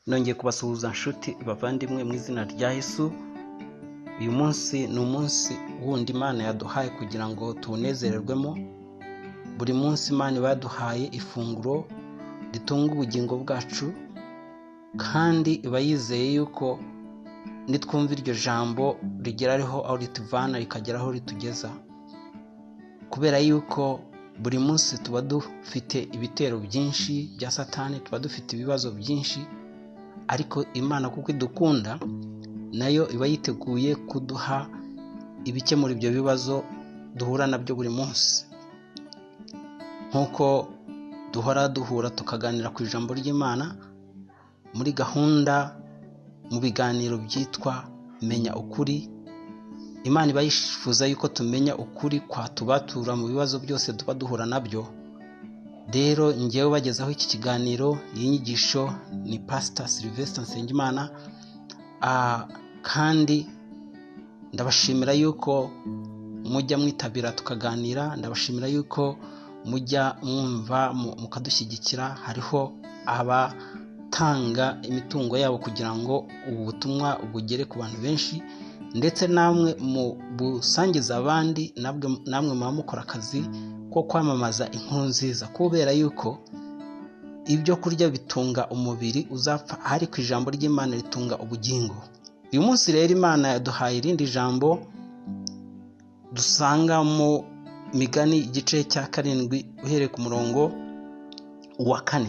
Nongeye kubasuhuza nshuti bavandimwe mu izina rya Yesu. Uyu munsi ni umunsi wundi Imana yaduhaye kugira ngo tuwunezererwemo. Buri munsi Imana yaduhaye ifunguro ritunga ubugingo bwacu, kandi iba yizeye yuko nitwumva iryo jambo rigera aho rituvana rikagera aho ritugeza, kubera yuko buri munsi tuba dufite ibitero byinshi bya Satani, tuba dufite ibibazo byinshi, ariko Imana kuko idukunda nayo iba yiteguye kuduha ibikemura ibyo bibazo duhura nabyo buri munsi. Nkuko duhura tukaganira ku ijambo ry'Imana muri gahunda mu biganiro byitwa menya ukuri. Imana iba yifuza yuko tumenya ukuri kwatubatura mu bibazo byose tuba duhura nabyo. Rero ngewe bagezaho iki kiganiro, iyi nyigisho ni Pr.Sylvester N Nyandekwe, kandi ndabashimira yuko mujya mwitabira tukaganira. Ndabashimira yuko mujya mwumva mukadushyigikira. Hariho abatanga imitungo yabo kugira ngo ubu butumwa bugere ku bantu benshi, ndetse namwe mu busangiza abandi, namwe muba mukora akazi ko kwamamaza inkuru nziza, kubera yuko ibyo kurya bitunga umubiri uzapfa, ariko ijambo ry'Imana ritunga ubugingo. Uyu munsi rero Imana yaduhaye irindi jambo dusanga mu Imigani igice cya 7 uhereye ku murongo wa 4.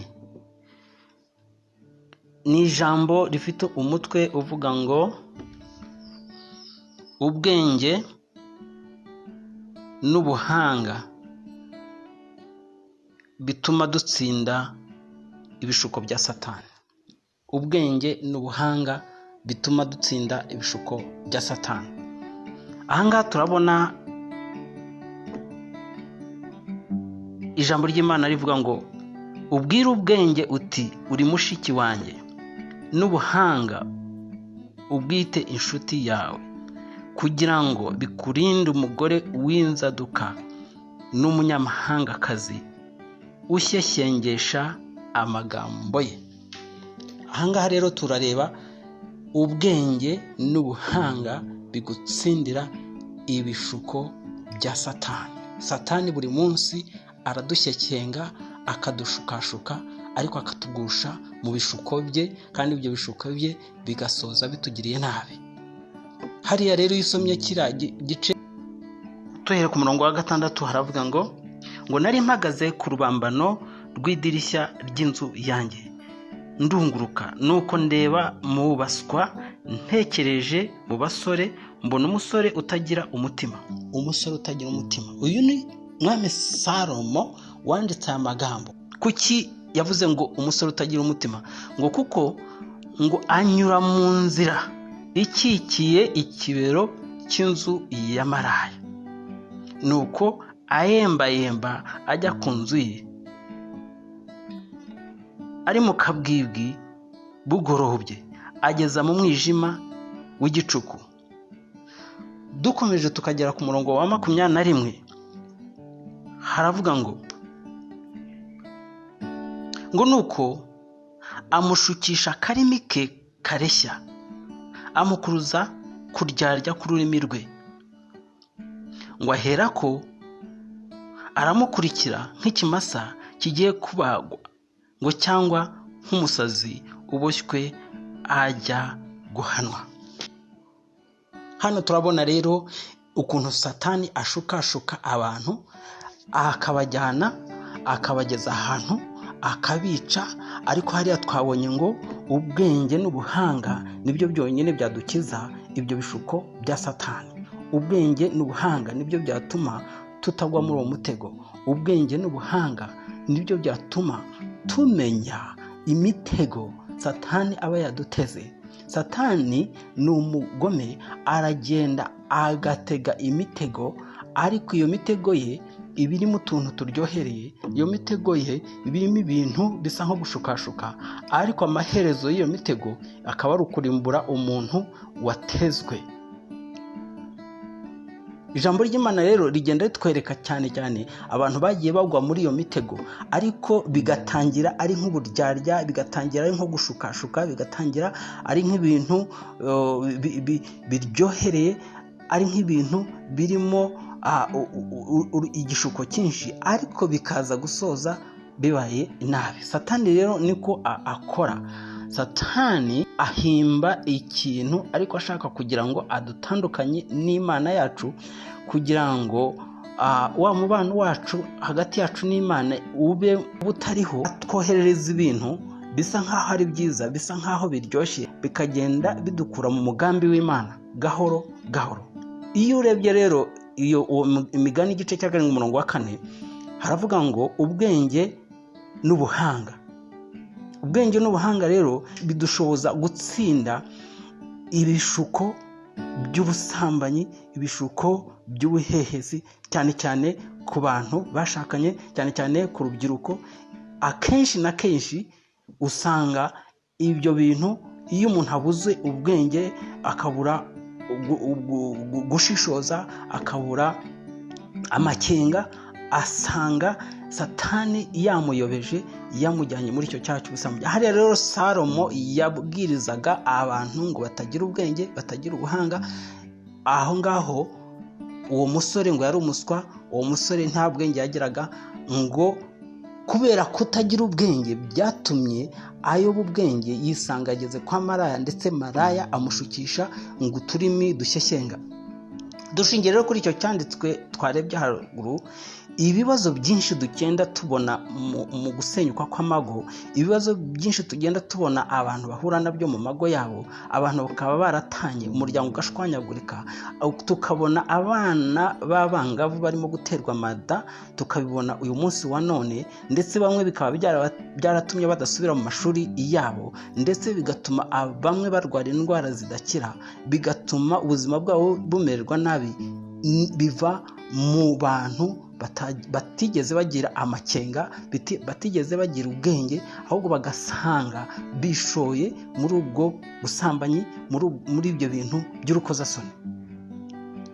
Ni ijambo rifite umutwe uvuga ngo ubwenge n'ubuhanga bituma dutsinda ibishuko bya Satani. Ubwenge n'ubuhanga bituma dutsinda ibishuko bya Satani. Ahangaha turabona ijambo ry'Imana rivuga ngo ubwire ubwenge uti uri mushiki wanjye, n'ubuhanga ubwite inshuti yawe, kugira ngo bikurinde umugore w'inzaduka n'umunyamahangakazi ushyeshyengesha amagambo ye. Ahangaha rero turareba ubwenge n'ubuhanga bigutsindira ibishuko bya Satani. Satani buri munsi aradushyeshyenga, akadushukashuka, ariko akatugusha mu bishuko bye, kandi ibyo bishuko bye bigasoza bitugiriye nabi. Hariya rero isomye kira gice tuhere ku murongo wa 6 haravuga ngo nari mpagaze ku rubambano rw'idirishya ry'inzu yanjye, ndunguruka nuko ndeba mu baswa, ntekereje mu basore, mbona umusore utagira umutima. Umusore utagira umutima, uyu ni Mwami Salomo wanditse aya magambo. Kuki yavuze ngo umusore utagira umutima? Ngo kuko ngo anyura mu nzira ikikiye ikibero cy'inzu ya maraya, nuko ayembayemba ajya ku nzu ye, ari mu kabwibwi bugorobye, ageza mu mwijima w'igicuku. Dukomeje tukagera ku murongo wa 21 haravuga ngo nuko amushukisha akarimi ke kareshya, amukuruza kuryarya k'ururimi rwe, ngo aherako aramukurikira nk'ikimasa kigiye kubagwa, ngo cyangwa nk'umusazi uboshywe ajya guhanwa. Hano turabona rero ukuntu Satani ashukashuka abantu, akabajyana akabageza ahantu akabica. Ariko hariya twabonye ngo ubwenge n'ubuhanga nibyo byonyine byadukiza ibyo bishuko bya Satani. Ubwenge n'ubuhanga nibyo byatuma tutagwa muri uwo mutego. Ubwenge n'ubuhanga nibyo byatuma tumenya imitego Satani aba yaduteze. Satani ni umugome, aragenda agatega imitego, ariko iyo mitego ye iba irimo utuntu turyohereye. Iyo mitego ye iba irimo ibintu bisa nko gushukashuka, ariko amaherezo y'iyo mitego akaba ari ukurimbura umuntu watezwe. ijambo ry'Imana rero rigenda ritwereka cyane cyane abantu bagiye bagwa muri iyo mitego, ariko bigatangira ari nk'uburyarya, bigatangira ari nko gushukashuka, bigatangira ari nk'ibintu biryohereye, ari nk'ibintu birimo igishuko cyinshi, ariko bikaza gusoza bibaye nabi. Satani rero niko akora. Satani ahimba ikintu ariko ashaka kugira ngo adutandukanye n'Imana yacu, kugira ngo wa mubano wacu hagati yacu n'Imana ube butariho. Twoherereza ibintu bisa nkaho ari byiza, bisa nkaho biryoshye, bikagenda bidukura mu mugambi w'Imana gahoro gahoro. Iyo urebye rero iyo Imigani igice cya 7:4 haravuga ngo ubwenge n'ubuhanga. Ubwenge n'ubuhanga rero bidushoboza gutsinda ibishuko by'ubusambanyi, ibishuko by'ubuhehesi, cyane cyane ku bantu bashakanye, cyane cyane ku rubyiruko. Akenshi na kenshi usanga ibyo bintu, iyo umuntu abuze ubwenge, akabura gushishoza, akabura amakenga, asanga Satani yamuyobeje, yamujyanye muri icyo cyaha cy'ubusambanyi. Hariya rero Salomo yabwirizaga abantu ngo batagira ubwenge, batagira ubuhanga. Aho ngaho uwo musore ngo yari umuswa, uwo musore nta bwenge yagiraga, ngo kubera kutagira ubwenge byatumye ayoba ubwenge, yisanga ageze kwa maraya, ndetse maraya amushukisha ngo uturimi dushyeshyenga. Dushingiye rero kuri icyo cyanditswe twarebye haruguru, ibibazo byinshi tugenda tubona mu gusenyuka kw'amago, ibibazo byinshi tugenda tubona abantu bahura nabyo mu mago yabo, abantu bakaba baratanye, umuryango ugashwanyagurika, tukabona abana b'abangavu barimo guterwa amada, tukabibona uyu munsi wa none, ndetse bamwe bikaba byaratumye badasubira mu mashuri yabo, ndetse bigatuma bamwe barwara indwara zidakira, bigatuma ubuzima bwabo bumererwa nabi. Biva mu bantu batigeze bagira amakenga, batigeze bagira ubwenge, ahubwo bagasanga bishoye muri ubwo busambanyi, muri ibyo bintu by'urukozasoni.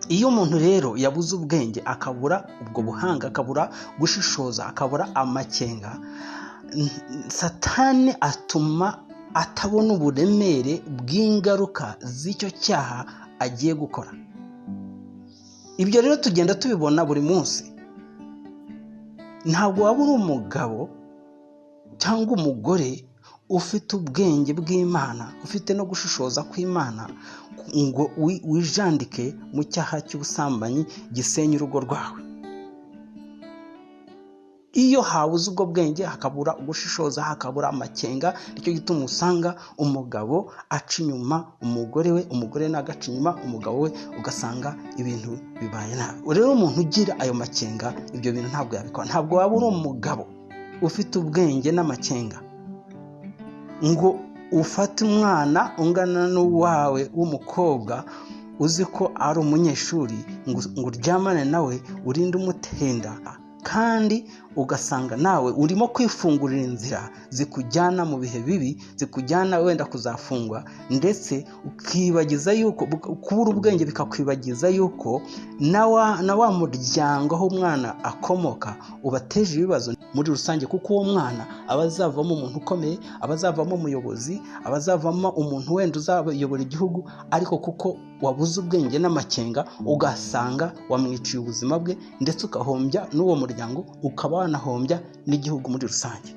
Iyo umuntu rero yabuze ubwenge, akabura ubwo buhanga, akabura gushishoza, akabura amakenga, Satani atuma atabona uburemere bw'ingaruka z'icyo cyaha agiye gukora. Ibyo rero tugenda tubibona buri munsi. Ntabwo waba uri umugabo cyangwa umugore ufite ubwenge bw'Imana, ufite no gushishoza kw'Imana, ngo wijandike mu cyaha cy'ubusambanyi gisenya urugo rwawe. Iyo habuze ubwo bwenge, hakabura gushishoza, hakabura amakenga, nicyo gituma usanga umugabo aca inyuma umugore we, umugore nagaca inyuma umugabo we, ugasanga ibintu bibaye nabi. Rero umuntu ugira ayo makenga, ibyo bintu ntabwo yabikora. Ntabwo waba uri umugabo ufite ubwenge n'amakenga ngo ufate umwana ungana n'uwawe w'umukobwa, uzi ko ari umunyeshuri, ngo uryamane nawe, urinde umutenda, kandi ugasanga nawe urimo kwifungurira inzira zikujyana mu bihe bibi, zikujyana wenda kuzafungwa, ndetse ukibagiza yuko kubura ubwenge bikakwibagiza yuko na wa muryango aho umwana akomoka ubateje ibibazo muri rusange, kuko uwo mwana abazavamo umuntu ukomeye, abazavamo umuyobozi, abazavamo umuntu wenda uzayobora igihugu, ariko kuko wabuze ubwenge n'amakenga, ugasanga wamwiciye ubuzima bwe, ndetse ugahombya n'uwo muryango, ukaba wanahombya n'igihugu muri rusange.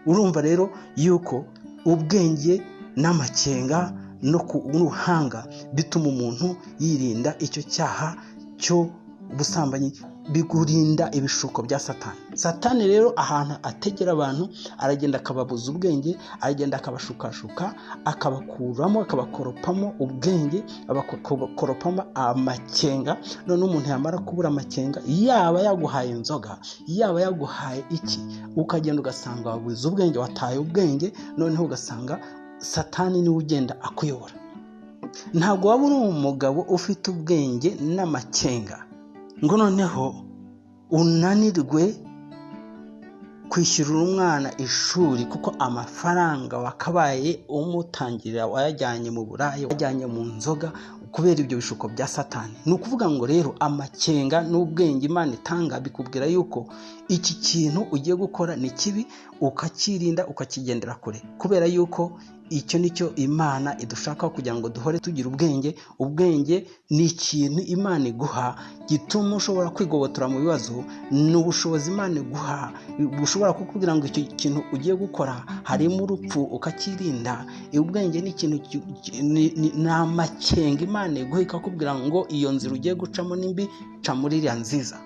Urumva rero yuko ubwenge n'amakenga n'ubuhanga bituma umuntu yirinda icyo cyaha cyo ubusambanyi, bigurinda ibishuko bya Satani. Satani rero ahantu ategera abantu, aragenda akababuza ubwenge, aragenda akabashukashuka, akabakuramo, akabakoropamo ubwenge, abakoropamo amakenga. None umuntu yamara kubura amakenga, yaba yaguhaye inzoga, yaba yaguhaye iki, ukagenda ugasanga wabuze ubwenge, wataye ubwenge, noneho ugasanga Satani niwe ugenda akuyobora. Ntabwo waba uri umugabo ufite ubwenge n'amakenga ngo noneho unanirwe kwishyurira umwana ishuri, kuko amafaranga wakabaye umutangirira wayajyanye mu buraya, wajyanye mu nzoga, kubera ibyo bishuko bya Satani. Ni ukuvuga ngo rero amakenga n'ubwenge Imana itanga bikubwira yuko iki kintu ugiye gukora ni kibi, ukakirinda ukakigendera kure, kubera yuko icyo nicyo Imana idushaka kugira ngo duhore tugira ubwenge. Ubwenge ni ikintu Imana iguha gituma ushobora kwigobotora mu bibazo. Ni ubushobozi Imana iguha bushobora kukubwira ngo icyo kintu ugiye gukora harimo urupfu ukakirinda. Ubwenge ni ikintu ni amakenga Imana iguha ikakubwira ngo iyo nzira ugiye gucamo nimbi, ca muri iriya nziza.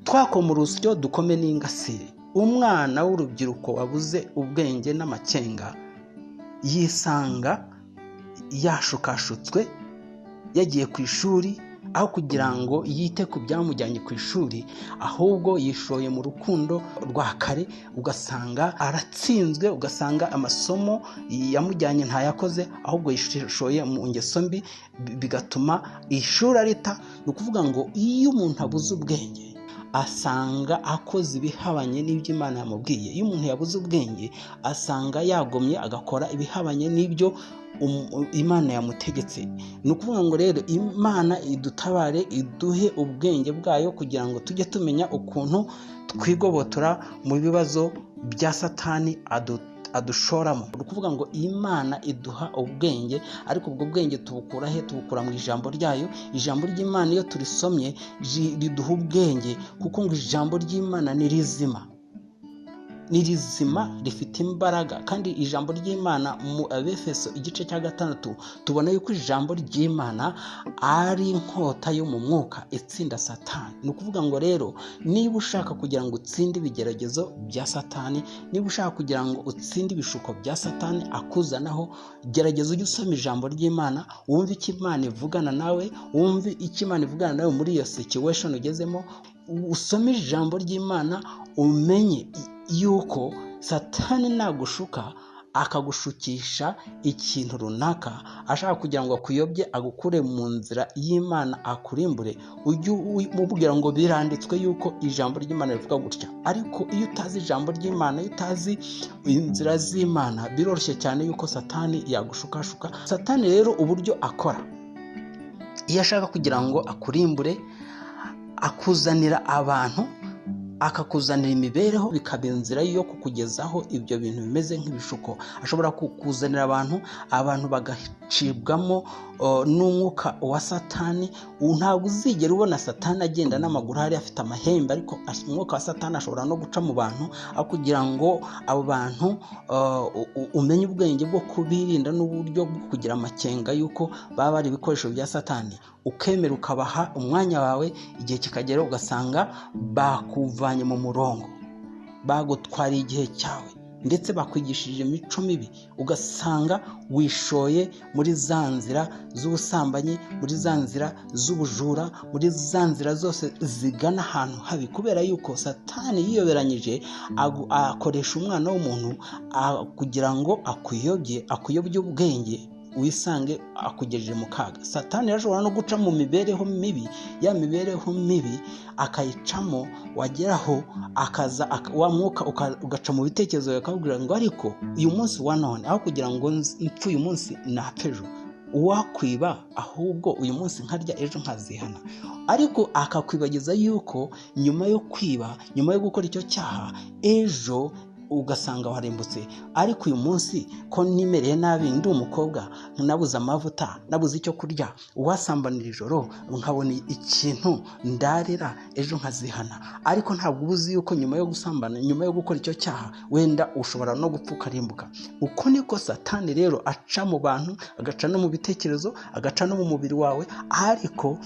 Twakoma urusyo dukome n'ingasire. Umwana w'urubyiruko wabuze ubwenge n'amakenga yisanga yashukashutswe yagiye ku ishuri, aho kugira ngo yite ku byamujyanye ku ishuri, ahubwo yishoye mu rukundo rwa kare. Ugasanga aratsinzwe, ugasanga amasomo yamujyanye ntayakoze, ahubwo yishoye mu ngeso mbi, bigatuma ishuri arita. Ni ukuvuga ngo iyo umuntu abuze ubwenge asanga akoze ibihabanye n'ibyo Imana yamubwiye. Iyo umuntu yabuze ubwenge asanga yagomye agakora ibihabanye n'ibyo Imana yamutegetse. Ni ukuvuga ngo rero Imana idutabare, iduhe ubwenge bwayo kugira ngo tujye tumenya ukuntu twigobotora mu bibazo bya Satani adushoramo. Ni ukuvuga ngo Imana iduha ubwenge, ariko ubwo bwenge tubukura he? Tubukura mu ijambo ryayo. Ijambo ry'Imana iyo turisomye riduha ubwenge, kuko ngo ijambo ry'Imana ni rizima, rifite imbaraga. Kandi ijambo ry'Imana mu Abefeso igice cya 6 tubona yuko ijambo ry'Imana ari inkota yo mu mwuka itsinda Satani. Ni ukuvuga ngo rero niba ushaka kugira ngo utsinde ibigeragezo bya Satani, niba ushaka kugira ngo utsinde ibishuko bya Satani akuzanaho, gerageza ujye usoma ijambo ry'Imana, wumve icyo Imana ivugana nawe, wumve icyo Imana ivugana nawe muri iyo situation ugezemo. Usome ijambo ry'Imana umenye yuko Satani nagushuka akagushukisha ikintu runaka, ashaka kugira ngo akuyobye agukure mu nzira y'Imana akurimbure, ujye umubwira ngo biranditswe yuko ijambo ry'Imana rivuga gutya. Ariko iyo utazi ijambo ry'Imana, iyo utazi inzira z'Imana, biroroshye cyane yuko Satani yagushukashuka. Satani rero uburyo akora, iyo ashaka kugira ngo akurimbure, akuzanira abantu, akakuzanira imibereho, bikaba inzira yo kukugezaho ibyo bintu bimeze nk'ibishuko. Ashobora kukuzanira abantu bagacibwamo n'umwuka wa Satani. Ntabwo uzigera ubona Satani agenda n'amaguru hari afite amahembe, ariko umwuka wa Satani ashobora no guca mu bantu, aho kugira ngo abo bantu umenye ubwenge bwo kubirinda n'uburyo bwo kugira amakenga yuko baba bari ibikoresho bya Satani, ukemera ukabaha umwanya wawe. Igihe kikagera ugasanga bakuvanye mu murongo, bagutwariye igihe cyawe, ndetse bakwigishije imico mibi. Ugasanga wishoye muri za nzira z'ubusambanyi, muri za nzira z'ubujura, muri za nzira zose zigana ahantu habi, kubera yuko Satani yiyoberanyije akoresha umwana w'umuntu kugira ngo akuyobye ubwenge, wisange akugejeje mu kaga. Satani ashobora no guca mu mibereho mibi, ya mibereho mibi akayicamo, wageraho akaza wa mwuka ugaca mu bitekerezo, akakubwira ngo ariko uyu munsi wa none, aho kugira ngo mpfe uyu munsi napfe, wakwiba, ahubwo uyu munsi nkarya, ejo nkazihana. Ariko akakwibagiza yuko nyuma yo kwiba, nyuma yo gukora icyo cyaha, ejo ugasanga warembutse. Ariko uyu munsi ko nimereye nabi, ndi umukobwa, nabuze amavuta, nabuze icyo kurya, wasambanira ijoro nkabona ikintu ndarira, ejo nkazihana. Ariko ntabwo ubuzi yuko nyuma yo gusambana, nyuma yo gukora icyo cyaha, wenda ushobora no gupfa ukarimbuka. Uko niko Satani rero aca mu bantu, agaca no mu bitekerezo, agaca no mu mubiri wawe, ariko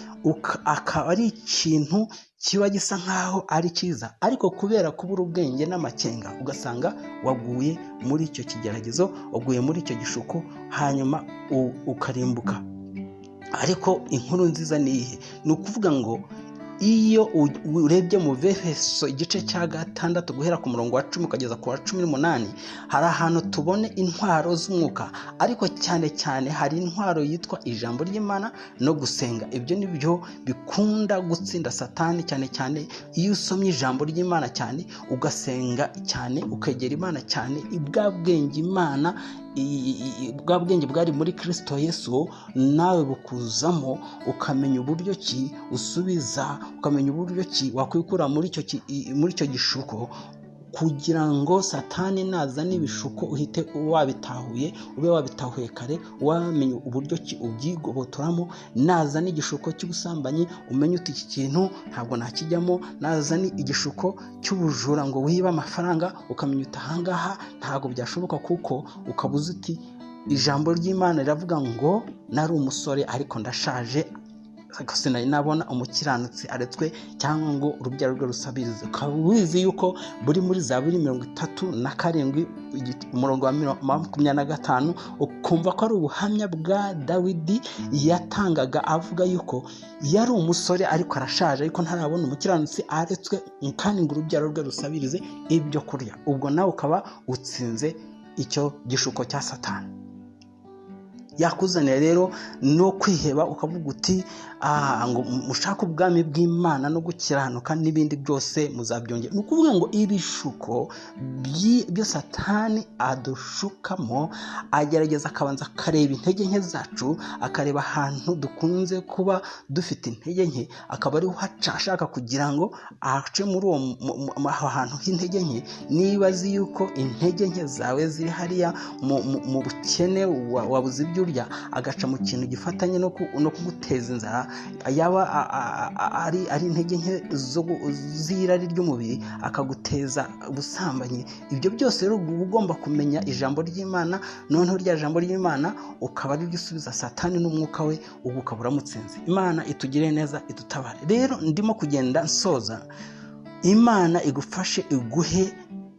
akaba ari ikintu kiba gisa nkaho ari cyiza, ariko kubera kubura ubwenge n'amakenga, ugasanga waguye muri icyo kigeragezo, waguye muri icyo gishuko, hanyuma ukarimbuka. Ariko inkuru nziza ni ihe? Ni ukuvuga ngo iyo urebye mu Efeso igice cya 6 guhera ku murongo wa 10 ukageza ku wa 18, hari ahantu tubone intwaro z'umwuka, ariko cyane cyane hari intwaro yitwa ijambo ry'Imana no gusenga. Ibyo nibyo bikunda gutsinda Satani, cyane cyane iyo usomye ijambo ry'Imana cyane, ugasenga cyane, ukegera Imana cyane, ibwa bwenge Imana bwa bwenge bwari muri Kristo Yesu nawe bukuzamo, ukamenya uburyo ki usubiza, ukamenya uburyo ki wakwikura muri icyo gishuko, kugira ngo Satani nazana ibishuko uhite ube wabitahuye kare, wamenye uburyo ki ubyigobotoramo. Nazana igishuko cy'ubusambanyi umenye uti iki kintu ntabwo nakijyamo. Nazana igishuko cy'ubujura ngo wiba amafaranga ukamenya uti ahangaha ntabwo byashoboka, kuko ukabuza uti ijambo ry'Imana riravuga ngo nari umusore ariko ndashaje, sinari nabona umukiranutsi aretswe cyangwa ngo urubyaro rwe rusabirize. Ukaba ubizi yuko buri muri Zaburi 37 umurongo wa 25 ukumva ko ari ubuhamya bwa Dawidi yatangaga avuga yuko yari umusore ariko arashaje, ariko ntarabona umukiranutsi aretswe kandi ngo urubyaro rwe rusabirize ibyo kurya. Ubwo nawe ukaba utsinze icyo gishuko cya Satani. Yakuzanira rero no kwiheba, ukavuga uti ngo mushaka ubwami bw'Imana no gukiranuka n'ibindi byose muzabyongera. Ni ukuvuga ngo ibishuko byo Satani adushukamo, agerageza akabanza akareba intege nke zacu, akareba ahantu dukunze kuba dufite intege nke, akaba ariho ashaka kugira ngo ace muri aho hantu h'intege nke. Niba azi yuko intege nke zawe ziri hariya mu bukene, wabuze ibyo urya, agaca mu kintu gifatanye no kuguteza inzara, yaba ari intege nke z'irari ry'umubiri, akaguteza ubusambanyi. Ibyo byose rero uba ugomba kumenya ijambo ry'Imana, noneho rya jambo ry'Imana ukaba ari risubiza Satani n'umwuka we, ubu ukaba uramutsinze. Imana itugire neza, idutabare. Rero ndimo kugenda nsoza. Imana igufashe, iguhe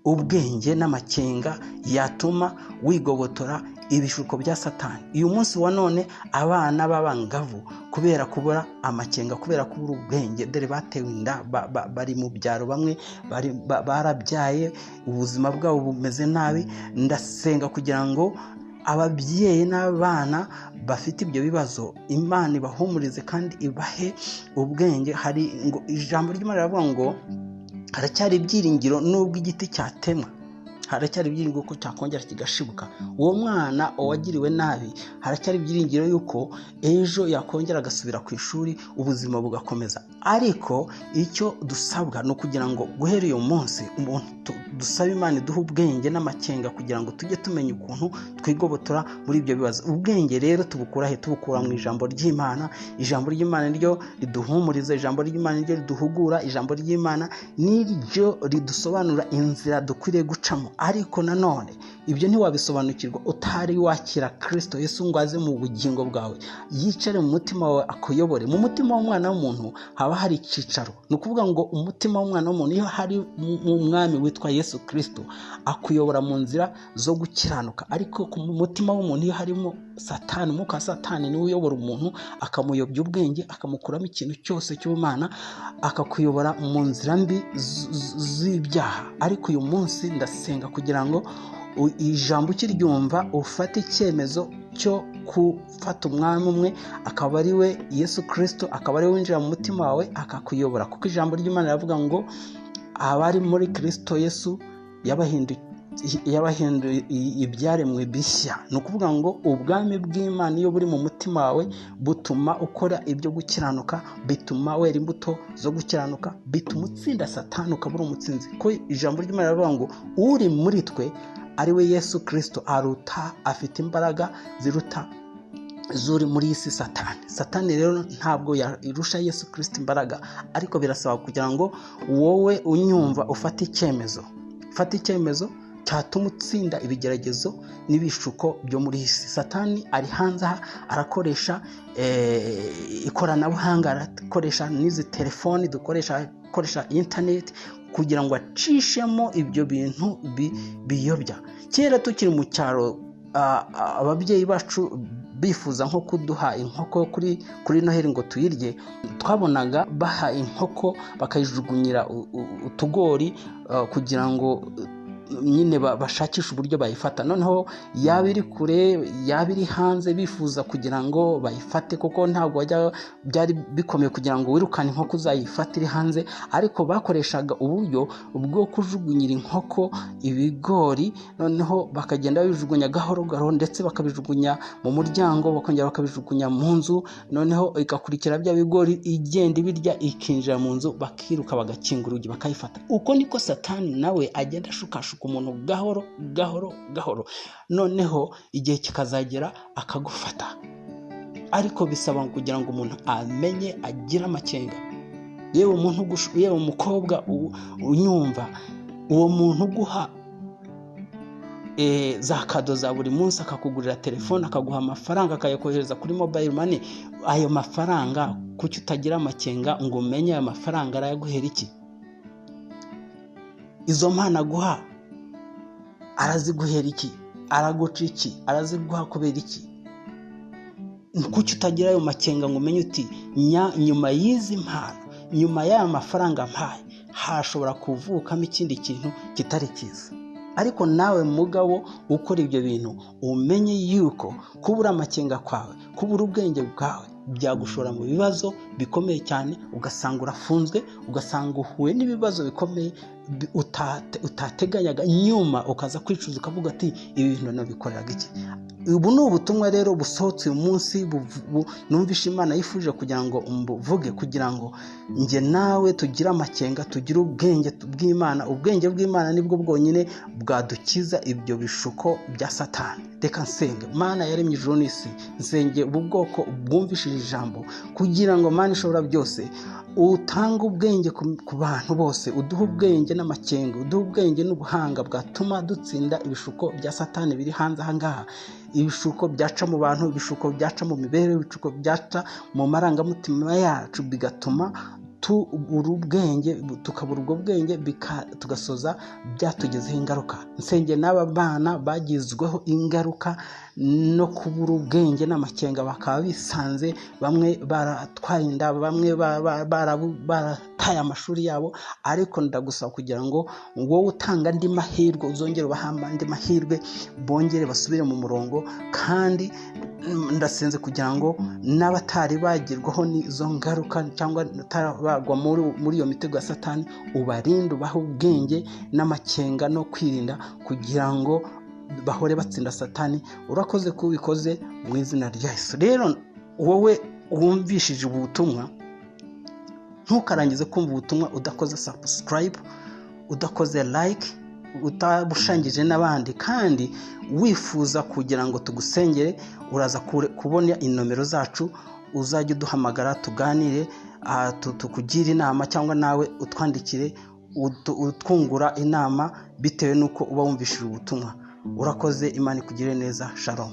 ubwenge n'amakenga yatuma wigobotora ibishuko bya Satani. Uyu munsi wa none abana b'abangavu kubera kubura amakenga, kubera kubura ubwenge, dore batewe inda, bari mu byaro, bamwe barabyaye, ubuzima bwabo bumeze nabi. Ndasenga kugira ngo ababyeyi n'abana bafite ibyo bibazo Imana ibahumurize kandi ibahe ubwenge. Hari ngo ijambo ry'Imana rivuga ngo haracyari ibyiringiro nubwo igiti cyatemwa, haracyari ibyiringiro ko cyakongera kigashibuka. Uwo mwana wagiriwe nabi, haracyari ibyiringiro yuko ejo yakongera agasubira ku ishuri, ubuzima bugakomeza. Ariko icyo dusabwa ni ukugira ngo guhera uyu munsi dusaba Imana iduhe ubwenge n'amakenga kugira ngo tujye tumenya ukuntu twigobotora muri ibyo bibazo. Ubwenge rero tubukura he? Tubukura mu ijambo ry'Imana. Ijambo ry'Imana niryo riduhumuriza, ijambo ry'Imana niryo riduhugura, ijambo ry'Imana niryo ridusobanura inzira dukwiriye gucamo. Ariko nanone ibyo ntiwabisobanukirwa utari wakira Kristo Yesu ngo aze mu bugingo bwawe, yicare mu mutima wawe, akuyobore. Mu mutima w'umwana w'umuntu haba hari icyicaro. Ni ukuvuga ngo umutima w'umwana w'umuntu iyo hari mu mwami witwa Yesu Kristo, akuyobora mu nzira zo gukiranuka. Ariko ku mutima w'umuntu iyo harimo Satani, umwuka wa Satani niwe uyobora umuntu, akamuyobya ubwenge, akamukuramo ikintu cyose cy'ubumana, akakuyobora mu nzira mbi z'ibyaha. Ariko uyu munsi ndasenga kugira ngo ijambo ukiryumva ufate icyemezo cyo gufata umwami umwe, akaba ari we Yesu Kristo, akaba ari we winjira mu mutima wawe akakuyobora. Kuko ijambo ry'Imana rivuga ngo abari muri Kristo Yesu yabahinduye ibyaremwe bishya. Ni ukuvuga ngo ubwami bw'Imana iyo buri mu mutima wawe butuma ukora ibyo gukiranuka, bituma wera imbuto zo gukiranuka, bituma utsinda Satani ukabura umutsinzi. Ko ijambo ry'Imana rivuga ngo uri muri twe ari we Yesu Kristo aruta, afite imbaraga ziruta zuri muri isi Satani. Satani rero ntabwo yarusha Yesu Kristo imbaraga, ariko birasaba kugira ngo wowe unyumva ufate icyemezo cyatuma utsinda ibigeragezo n'ibishuko byo muri isi. Satani ari hanze aha, arakoresha ikoranabuhanga, arakoresha n'izi telefoni dukoresha, akoresha internet kugira ngo acishemo ibyo bintu biyobya. Kera tukiri mu cyaro, ababyeyi bacu bifuza nko kuduha inkoko kuri Noheli ngo tuyirye, twabonaga baha inkoko bakayijugunyira utugori kugira ngo nyine bashakisha uburyo bayifata, noneho yaba iri kure yaba iri hanze bifuza kugira ngo bayifate, kuko ntabwo byari bikomeye kugira ngo wirukane inkoko uzayifate iri hanze, ariko bakoreshaga uburyo bwo kujugunyira inkoko ibigori, noneho bakagenda babijugunya gahoro gahoro, ndetse bakabijugunya mu muryango, bakongera bakabijugunya mu nzu, noneho igakurikira bya bigori igenda ibirya ikinjira mu nzu, bakiruka bagakinga urugi bakayifata. Uko niko Satani nawe agenda ashukashuka umuntu gahoro gahoro gahoro, noneho igihe kikazagera akagufata. Ariko bisaba kugira ngo umuntu amenye, agira amakenga. Yewe umukobwa unyumva, uwo muntu uguha za kado za buri munsi, akakugurira telefone, akaguha amafaranga, akayakohereza kuri mobile money, ayo mafaranga kuki utagira amakenga ngo umenye ayo mafaranga arayaguhera iki? Izo mpano aguha araziguhera iki? Araguca iki? Araziguha kubera iki? Kuki utagira ayo makenga ngo umenye uti nyuma y'izi mpano, nyuma y'aya mafaranga mpaye hashobora kuvukamo ikindi kintu kitari cyiza. Ariko nawe mugabo ukora ibyo bintu, umenye yuko kubura amakenga kwawe, kubura ubwenge bwawe byagushora mu bibazo bikomeye cyane, ugasanga urafunzwe, ugasanga uhuye n'ibibazo bikomeye utateganyaga, nyuma ukaza kwicuza ukavuga ati ibi bintu nabikoreraga iki? Ubu ni ubutumwa rero busohotse uyu munsi, numvishe Imana yifuje kugira ngo mbuvuge, kugira ngo njye nawe tugire amakenga, tugire ubwenge bw'Imana. Ubwenge bw'Imana nibwo bwonyine bwadukiza ibyo bishuko bya Satani. Reka nsenge. Mana yaremye ijuru n'isi, nsenge ubu bwoko bwumvishije ijambo, kugira ngo Mana ishobora byose utanga ubwenge ku bantu bose, uduha ubwenge n'amakenga, uduha ubwenge n'ubuhanga bwatuma dutsinda ibishuko bya Satani biri hanze aha ngaha. Ibishuko byaca mu bantu, ibishuko byaca mu mibereho, ibishuko byaca mu marangamutima yacu, bigatuma tubura ubwenge, tukabura ubwo bwenge, tugasoza byatugezeho ingaruka. Nsenge n'aba bana bagizweho ingaruka no kubura ubwenge n'amakenga, bakaba bisanze bamwe baratwaye inda, bamwe barataye amashuri yabo. Ariko ndagusaba kugira ngo wowe utanga andi mahirwe, uzongere ubahamba andi mahirwe, bongere basubire mu murongo. Kandi ndasenze kugira ngo n'abatari bagirwaho n'izo ngaruka cyangwa bagwa muri iyo mitego ya Satani, ubarinde, ubahe ubwenge n'amakenga no kwirinda, kugira ngo bahore batsinda Satani. Urakoze kubikoze mu izina rya Yesu. Rero wowe wumvishije ubutumwa, ntukarangize kumva ubutumwa udakoze subscribe, udakoze like, utabushangije n'abandi. Kandi wifuza kugira ngo tugusengere, uraza kubona inomero zacu, uzajya uduhamagara tuganire, tukugire inama, cyangwa nawe utwandikire utwungura inama bitewe n'uko uba wumvishije ubutumwa. Urakoze, Imana ikugire neza. Shalom.